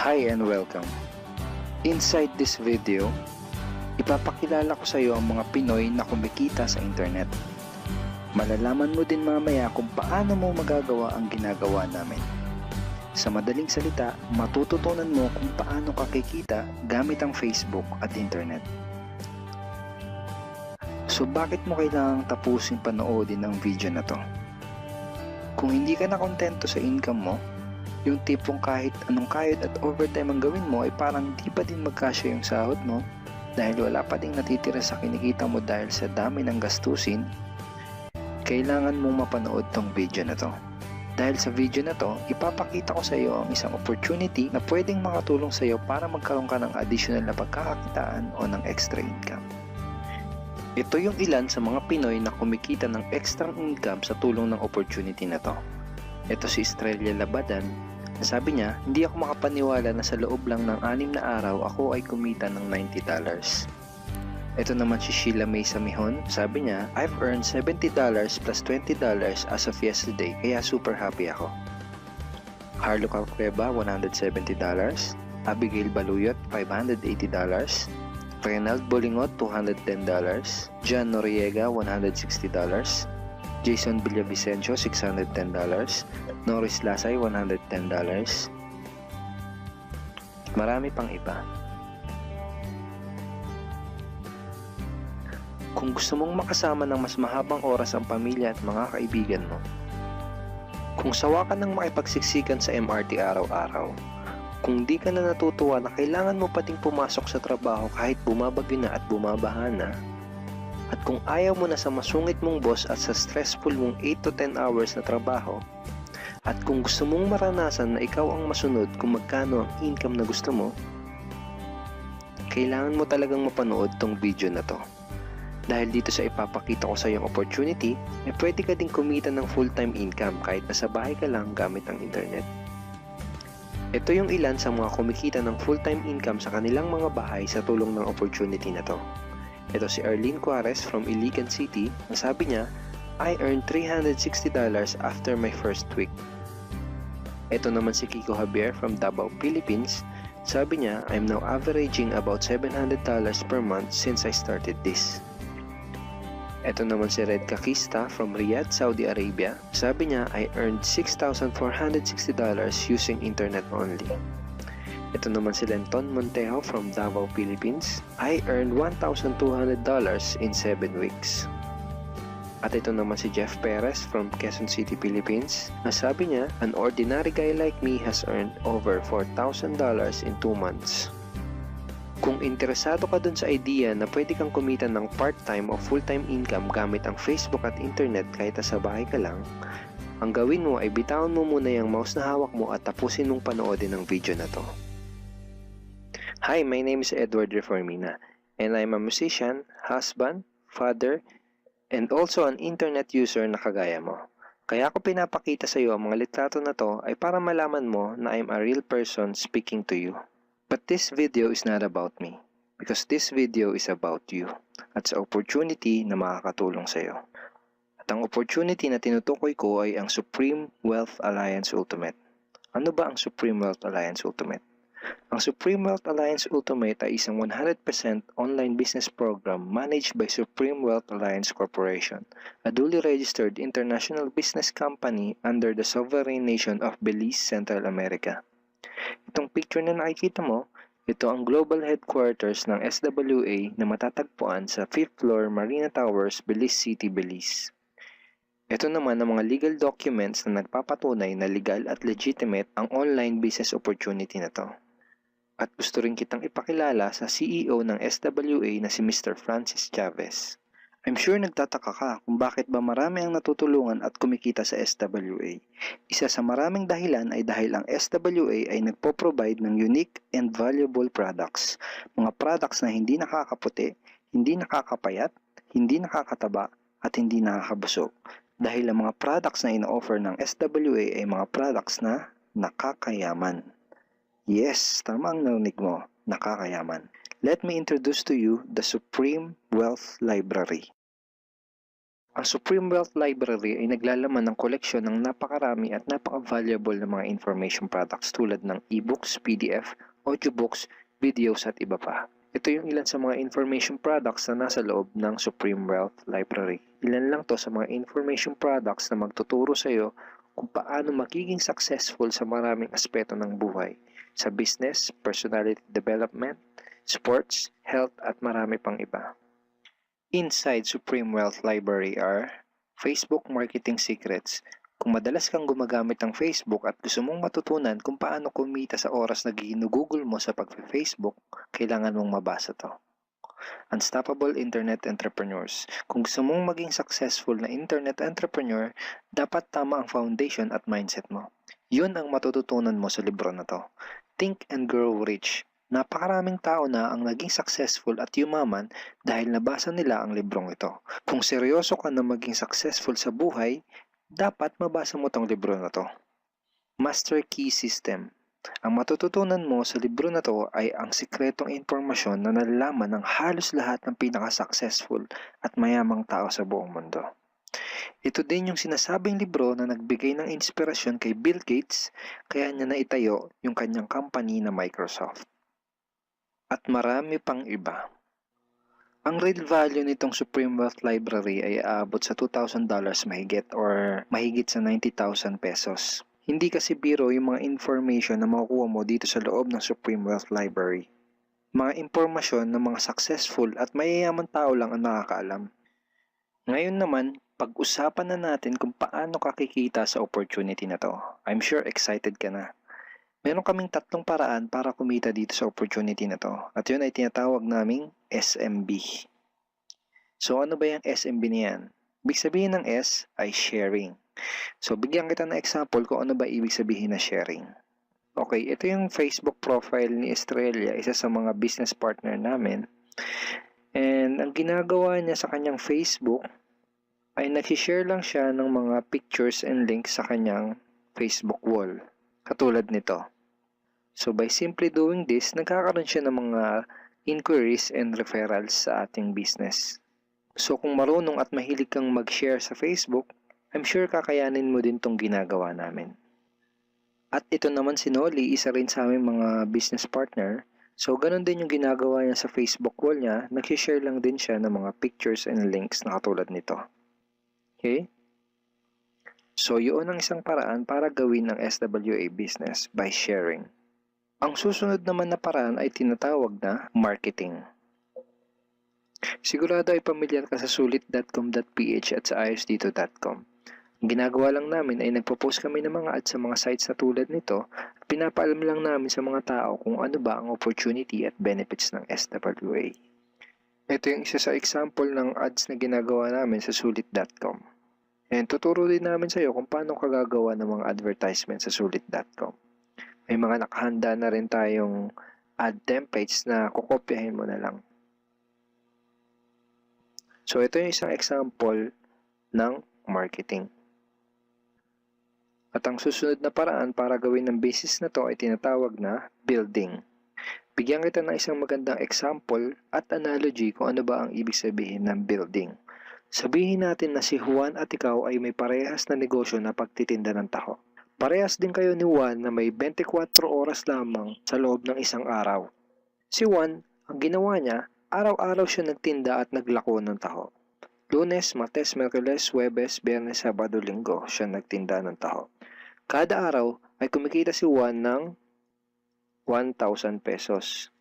Hi and welcome. Inside this video, ipapakilala ko sa iyo ang mga Pinoy na kumikita sa internet. Malalaman mo din mamaya kung paano mo magagawa ang ginagawa namin. Sa madaling salita, matututunan mo kung paano ka kikita gamit ang Facebook at internet. So bakit mo kailangang tapusin panoodin ang video na to? Kung hindi ka na kontento sa income mo, yung tipong kahit anong kayod at overtime ang gawin mo ay parang di pa din magkasya yung sahod mo dahil wala pa ding natitira sa kinikita mo dahil sa dami ng gastusin, kailangan mong mapanood tong video na to. Dahil sa video na to, ipapakita ko sa iyo ang isang opportunity na pwedeng makatulong sa iyo para magkaroon ka ng additional na pagkakakitaan o ng extra income. Ito yung ilan sa mga Pinoy na kumikita ng extra income sa tulong ng opportunity na to. Ito si Estrella Labadan. Sabi niya, hindi ako makapaniwala na sa loob lang ng 6 na araw ako ay kumita ng $90. Ito naman si Sheila May Samihon. Sabi niya, I've earned $70 plus $20 as of yesterday kaya super happy ako. Harlo Calcueba, $170. Abigail Baluyot, $580. Reynald Bolingot, $210. John Noriega, $160. Jason Villavicencio, $610. Norris Lasay, $110. Marami pang iba. Kung gusto mong makasama ng mas mahabang oras ang pamilya at mga kaibigan mo, kung sawa ka ng makipagsiksikan sa MRT araw-araw, kung di ka na natutuwa na kailangan mo pating pumasok sa trabaho kahit bumabagyo na at bumabaha na, at kung ayaw mo na sa masungit mong boss at sa stressful mong 8 to 10 hours na trabaho, at kung gusto mong maranasan na ikaw ang masunod kung magkano ang income na gusto mo, kailangan mo talagang mapanood tong video na to. Dahil dito sa ipapakita ko sa iyong opportunity, ay pwede ka ding kumita ng full-time income kahit nasa bahay ka lang gamit ang internet. Ito yung ilan sa mga kumikita ng full-time income sa kanilang mga bahay sa tulong ng opportunity na to. Ito si Arlene Juarez from Iligan City. Ang sabi niya, I earned $360 after my first week. Ito naman si Kiko Javier from Davao, Philippines. Sabi niya, I'm now averaging about $700 per month since I started this. Ito naman si Red Kakista from Riyadh, Saudi Arabia. Sabi niya, I earned $6,460 using internet only. Ito naman si Lenton Montejo from Davao, Philippines. I earned $1,200 in 7 weeks. At ito naman si Jeff Perez from Quezon City, Philippines. Sabi niya, an ordinary guy like me has earned over $4,000 in 2 months. Kung interesado ka dun sa idea na pwede kang kumita ng part-time o full-time income gamit ang Facebook at internet kahit sa bahay ka lang, ang gawin mo ay bitawan mo muna yung mouse na hawak mo at tapusin mong panoodin ang video na to. Hi, my name is Edward Reformina and I'm a musician, husband, father, and also an internet user na kagaya mo. Kaya ako pinapakita sa iyo ang mga litrato na to ay para malaman mo na I'm a real person speaking to you. But this video is not about me because this video is about you at sa opportunity na makakatulong sa iyo. At ang opportunity na tinutukoy ko ay ang Supreme Wealth Alliance Ultimate. Ano ba ang Supreme Wealth Alliance Ultimate? Ang Supreme Wealth Alliance Ultimate ay isang 100% online business program managed by Supreme Wealth Alliance Corporation, a duly registered international business company under the sovereign nation of Belize, Central America. Itong picture na nakikita mo, ito ang global headquarters ng SWA na matatagpuan sa 5th floor Marina Towers, Belize City, Belize. Ito naman ang mga legal documents na nagpapatunay na legal at legitimate ang online business opportunity na to. At gusto rin kitang ipakilala sa CEO ng SWA na si Mr. Francis Chavez. I'm sure nagtataka ka kung bakit ba marami ang natutulungan at kumikita sa SWA. Isa sa maraming dahilan ay dahil ang SWA ay nagpo-provide ng unique and valuable products. Mga products na hindi nakakaputi, hindi nakakapayat, hindi nakakataba, at hindi nakakabusog. Dahil ang mga products na ino-offer ng SWA ay mga products na nakakayaman. Yes, tama ang narinig mo, nakakayaman. Let me introduce to you the Supreme Wealth Library. Ang Supreme Wealth Library ay naglalaman ng koleksyon ng napakarami at napaka-valuable na mga information products tulad ng e-books, PDF, audiobooks, videos at iba pa. Ito yung ilan sa mga information products na nasa loob ng Supreme Wealth Library. Ilan lang to sa mga information products na magtuturo sa iyo kung paano magiging successful sa maraming aspeto ng buhay, sa business, personality development, sports, health at marami pang iba. Inside Supreme Wealth Library are Facebook Marketing Secrets. Kung madalas kang gumagamit ng Facebook at gusto mong matutunan kung paano kumita sa oras na ginugugol mo sa pag-Facebook, kailangan mong mabasa to. Unstoppable Internet Entrepreneurs. Kung gusto mong maging successful na internet entrepreneur, dapat tama ang foundation at mindset mo. Yun ang matututunan mo sa libro na to. Think and Grow Rich. Napakaraming tao na ang naging successful at yumaman dahil nabasa nila ang librong ito. Kung seryoso ka na maging successful sa buhay, dapat mabasa mo tong libro na to. Master Key System. Ang matututunan mo sa libro na to ay ang sikretong impormasyon na nalalaman ng halos lahat ng pinaka-successful at mayamang tao sa buong mundo. Ito din yung sinasabing libro na nagbigay ng inspirasyon kay Bill Gates kaya niya naitayo yung kanyang company na Microsoft. At marami pang iba. Ang real value nitong Supreme Wealth Library ay aabot sa $2,000 mahigit or mahigit sa 90,000 pesos. Hindi kasi biro yung mga information na makukuha mo dito sa loob ng Supreme Wealth Library. Mga impormasyon ng mga successful at mayayaman tao lang ang nakakaalam. Ngayon naman, pag-usapan na natin kung paano ka kikita sa opportunity na to. I'm sure excited ka na. Meron kaming 3 paraan para kumita dito sa opportunity na to. At yun ay tinatawag naming SMB. So ano ba yung SMB niyan? Ibig sabihin ng S ay sharing. So bigyan kita ng example kung ano ba ibig sabihin na sharing. Okay, ito yung Facebook profile ni Estrella, isa sa mga business partner namin. And ang ginagawa niya sa kanyang Facebook ay nag-share lang siya ng mga pictures and links sa kanyang Facebook wall. Katulad nito. So by simply doing this, nagkakaroon siya ng mga inquiries and referrals sa ating business. So kung marunong at mahilig kang mag-share sa Facebook, I'm sure kakayanin mo din tong ginagawa namin. At ito naman si Nolly, isa rin sa aming mga business partner. So ganun din yung ginagawa niya sa Facebook wall niya, nag-share lang din siya ng mga pictures and links na katulad nito. Okay? So, yun ang isang paraan para gawin ang SWA business by sharing. Ang susunod naman na paraan ay tinatawag na marketing. Sigurado ay pamilyar ka sa sulit.com.ph at sa ayosdito.com. Ang ginagawa lang namin ay nagpo-post kami ng mga ads sa mga sites na tulad nito at pinapaalam lang namin sa mga tao kung ano ba ang opportunity at benefits ng SWA. Ito yung isa sa example ng ads na ginagawa namin sa sulit.com. And tuturo din namin sa iyo kung paano ka gagawa ng mga advertisement sa sulit.com. May mga nakahanda na rin tayong ad templates na kukopyahin mo na lang. So ito yung isang example ng marketing. At ang susunod na paraan para gawin ng business na to ay tinatawag na building. Bigyan kita ng isang magandang example at analogy kung ano ba ang ibig sabihin ng building. Sabihin natin na si Juan at ikaw ay may parehas na negosyo na pagtitinda ng taho. Parehas din kayo ni Juan na may 24 oras lamang sa loob ng isang araw. Si Juan, ang ginawa niya, araw-araw siya nagtinda at naglako ng taho. Lunes, Martes, Miyerkules, Huwebes, Biyernes, Sabado, Linggo siya nagtinda ng taho. Kada araw ay kumikita si Juan ng 1,000 pesos.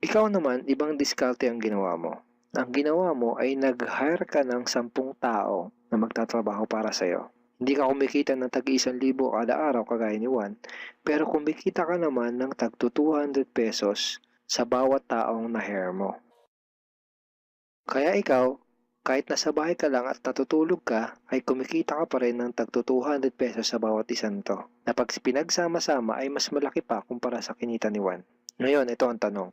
Ikaw naman, ibang diskarte ang ginawa mo. Ang ginawa mo ay nag-hire ka ng 10 tao na magtatrabaho para sa'yo. Hindi ka kumikita ng tag-1,000 kada araw kagaya ni Juan, pero kumikita ka naman ng tag 200 pesos sa bawat taong na-hire mo. Kaya ikaw, kahit nasa bahay ka lang at natutulog ka, ay kumikita ka pa rin ng tag 200 pesos sa bawat isang to, na pag pinagsama-sama ay mas malaki pa kumpara sa kinita ni Juan. Ngayon, ito ang tanong.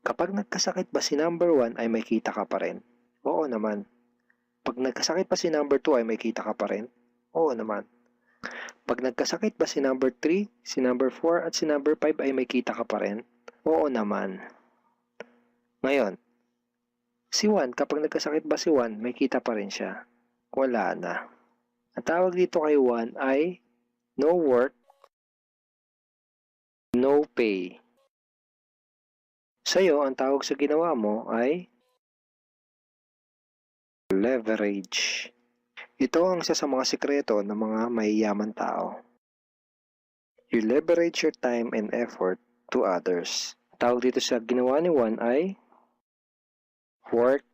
Kapag nagkasakit ba si number 1 ay may kita ka pa rin? Oo naman. Pag nagkasakit pa si number 2 ay may kita ka pa rin? Oo naman. Pag nagkasakit ba si number 3, si number 4 at si number 5 ay may kita ka pa rin? Oo naman. Ngayon, Si Juan, kapag nagkasakit ba si Juan, may kita pa rin siya? Wala na. Ang tawag dito kay Juan ay no work, no pay. Sa'yo, ang tawag sa ginawa mo ay leverage. Ito ang isa sa mga sikreto ng mga mayayaman tao. You leverage your time and effort to others. Tawag dito sa ginawa ni Juan ay work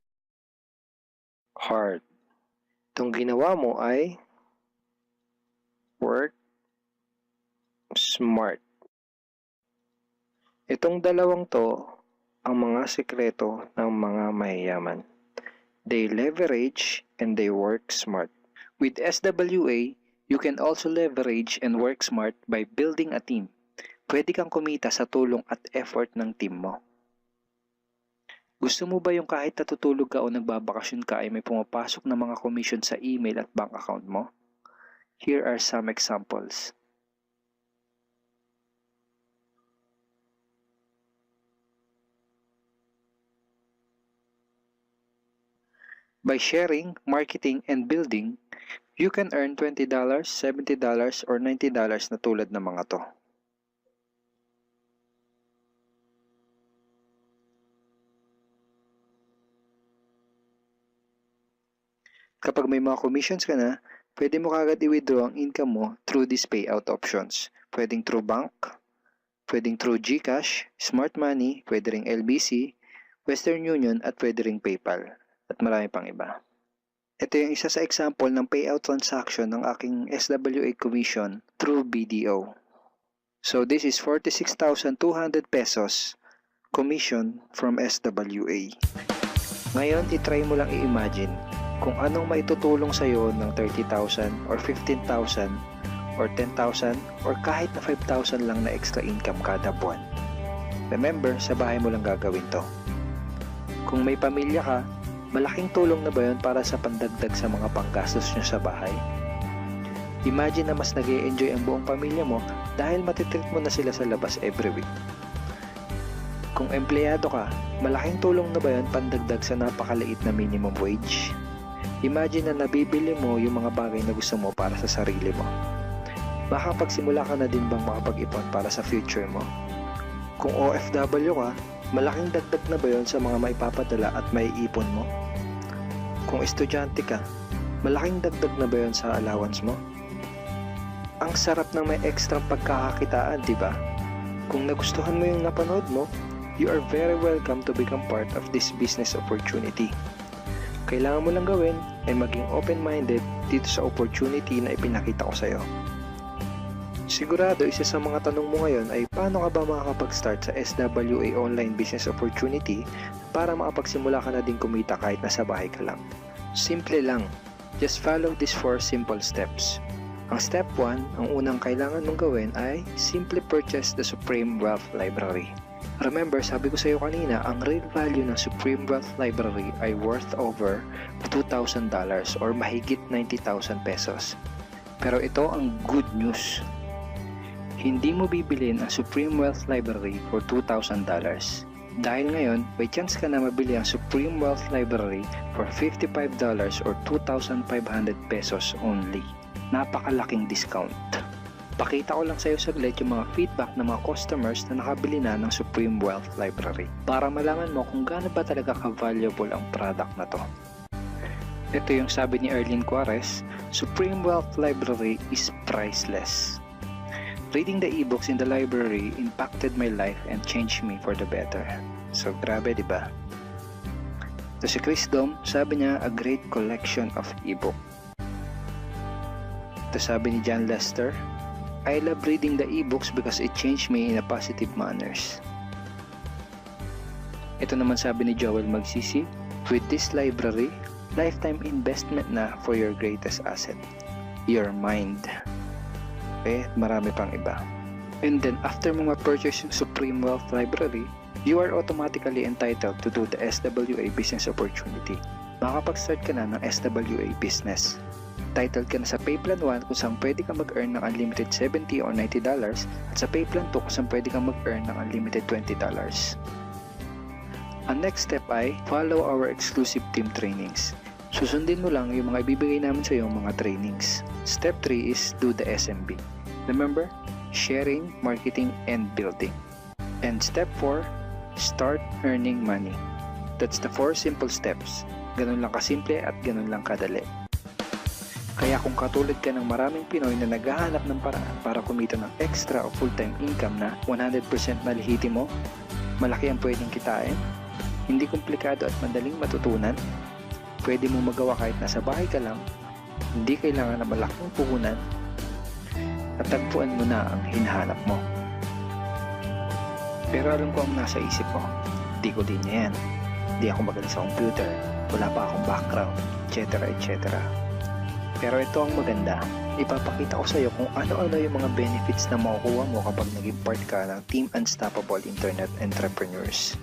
hard. Itong ginawa mo ay work smart. Itong dalawang to ang mga sikreto ng mga mayayaman. They leverage and they work smart. With SWA, you can also leverage and work smart by building a team. Pwede kang kumita sa tulong at effort ng team mo. Gusto mo ba yung kahit natutulog ka o nagbabakasyon ka ay may pumapasok na mga commission sa email at bank account mo? Here are some examples. By sharing, marketing, and building, you can earn $20, $70, or $90 na tulad ng mga to. Kapag may mga commissions ka na, pwede mo kagad i-withdraw ang income mo through these payout options. Pwedeng through bank, pwedeng through GCash, Smart Money, pwede ring LBC, Western Union, at pwede ring PayPal. At marami pang iba. Ito yung isa sa example ng payout transaction ng aking SWA commission through BDO. So this is 46,200 pesos commission from SWA. Ngayon, itry mo lang i-imagine kung anong maitutulong sa'yo ng 30,000 or 15,000 or 10,000 or kahit na 5,000 lang na extra income kada buwan. Remember, sa bahay mo lang gagawin to. Kung may pamilya ka, malaking tulong na ba yun para sa pandagdag sa mga panggastos nyo sa bahay? Imagine na mas nag-e-enjoy ang buong pamilya mo dahil matitreat mo na sila sa labas every week. Kung empleyado ka, malaking tulong na ba yun pandagdag sa napakaliit na minimum wage? Imagine na nabibili mo yung mga bagay na gusto mo para sa sarili mo. Makakapagsimula ka na din bang makapag-ipon para sa future mo? Kung OFW ka, malaking dagdag na ba yun sa mga maipapadala at maiipon mo? Kung estudyante ka, malaking dagdag na ba yun sa allowance mo? Ang sarap ng may extra pagkakakitaan, di ba? Kung nagustuhan mo yung napanood mo, you are very welcome to become part of this business opportunity. Kailangan mo lang gawin ay maging open-minded dito sa opportunity na ipinakita ko sa'yo. Sigurado, isa sa mga tanong mo ngayon ay paano ka ba makakapag-start sa SWA online business opportunity para makapagsimula ka na din kumita kahit nasa bahay ka lang. Simple lang. Just follow these 4 simple steps. Ang step 1, ang unang kailangan mong gawin ay simply purchase the Supreme Wealth Library. Remember, sabi ko sa iyo kanina, ang real value ng Supreme Wealth Library ay worth over $2,000 or mahigit 90,000 pesos. Pero ito ang good news. Hindi mo bibilin ang Supreme Wealth Library for $2,000. Dahil ngayon, may chance ka na mabili ang Supreme Wealth Library for $55 or 2,500 pesos only. Napakalaking discount. Pakita ko lang sa iyo saglit yung mga feedback ng mga customers na nakabili na ng Supreme Wealth Library para malaman mo kung gaano ba talaga ka-valuable ang product na to. Ito yung sabi ni Erlyn Juarez, Supreme Wealth Library is priceless. Reading the ebooks in the library impacted my life and changed me for the better. So grabe, di ba? Ito si Chris Dom, sabi niya, a great collection of ebook. Ito sabi ni John Lester, I love reading the ebooks because it changed me in a positive manners. Ito naman sabi ni Joel Magsisi, with this library, lifetime investment na for your greatest asset, your mind. Okay, marami pang iba. And then after mo ma-purchase yung Supreme Wealth Library, you are automatically entitled to do the SWA business opportunity. Makakapag-start ka na ng SWA business. Titled ka na sa Payplan 1 kung saan pwede ka mag-earn ng unlimited $70 or $90 at sa Payplan 2 kung saan pwede ka mag-earn ng unlimited $20. Ang next step ay follow our exclusive team trainings. Susundin mo lang yung mga ibibigay namin sa iyo mga trainings. Step 3 is do the SMB. Remember, sharing, marketing, and building. And step 4, start earning money. That's the 4 simple steps. Ganun lang kasimple at ganun lang kadali. Kaya kung katulad ka ng maraming Pinoy na naghahanap ng paraan para kumita ng extra o full-time income na 100% malihiti mo, malaki ang pwedeng kitain, hindi komplikado at madaling matutunan, pwede mo magawa kahit nasa bahay ka lang, hindi kailangan na malaking puhunan, at tagpuan mo na ang hinahanap mo. Pero alam ko ang nasa isip mo, di ko din yan, di ako magaling sa computer, wala pa akong background, etc. etc. Pero ito ang maganda, ipapakita ko sa iyo kung ano-ano yung mga benefits na makukuha mo kapag naging part ka ng Team Unstoppable Internet Entrepreneurs.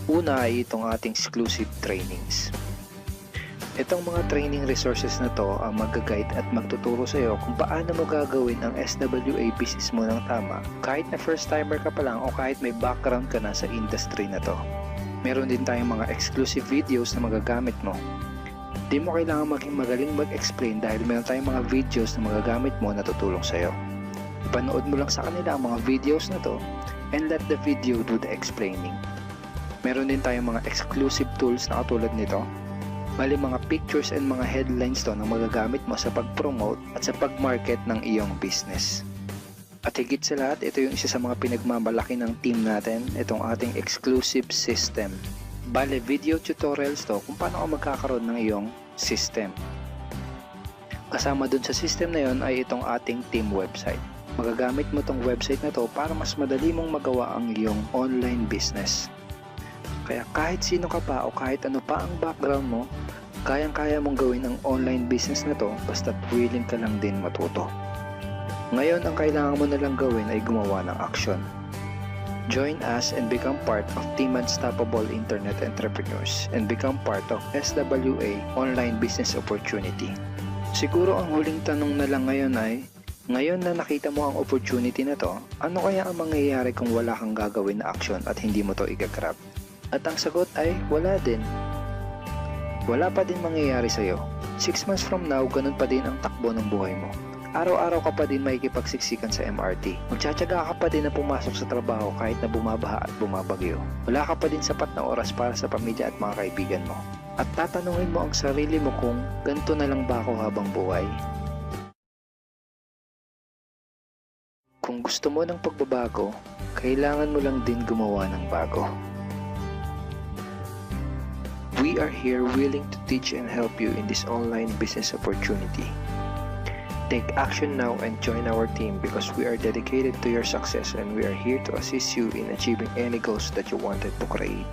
Una ay itong ating exclusive trainings. Itong mga training resources na to ang mag-guide at magtuturo sa iyo kung paano mo gagawin ang SWA business mo ng tama kahit na first timer ka pa lang o kahit may background ka na sa industry na to. Meron din tayong mga exclusive videos na magagamit mo. Di mo kailangan maging magaling mag-explain dahil meron tayong mga videos na magagamit mo na tutulong sa iyo. Ipanood mo lang sa kanila ang mga videos na to and let the video do the explaining. Meron din tayong mga exclusive tools na katulad nito. Bali mga pictures and mga headlines to na magagamit mo sa pag-promote at sa pag-market ng iyong business. At higit sa lahat, ito yung isa sa mga pinagmamalaki ng team natin, itong ating exclusive system. Bale, video tutorials to kung paano ka magkakaroon ng iyong system. Kasama dun sa system na yon ay itong ating team website. Magagamit mo tong website na to para mas madali mong magawa ang iyong online business. Kaya kahit sino ka pa o kahit ano pa ang background mo, kayang-kaya mong gawin ang online business na to basta't willing ka lang din matuto. Ngayon, ang kailangan mo na lang gawin ay gumawa ng action. Join us and become part of Team Unstoppable Internet Entrepreneurs and become part of SWA Online Business Opportunity. Siguro ang huling tanong na lang ngayon ay, ngayon na nakita mo ang opportunity na to, ano kaya ang mangyayari kung wala kang gagawin na action at hindi mo to i-grab? At ang sagot ay, wala din. Wala pa din mangyayari sa'yo. 6 months from now, ganun pa din ang takbo ng buhay mo. Araw-araw ka pa din makikipagsiksikan sa MRT. Magtsatsaga ka pa din na pumasok sa trabaho kahit na bumabaha at bumabagyo. Wala ka pa din sapat na oras para sa pamilya at mga kaibigan mo. At tatanungin mo ang sarili mo kung ganito na lang ba ako habang buhay? Kung gusto mo ng pagbabago, kailangan mo lang din gumawa ng bago. We are here willing to teach and help you in this online business opportunity. Take action now and join our team because we are dedicated to your success and we are here to assist you in achieving any goals that you wanted to create.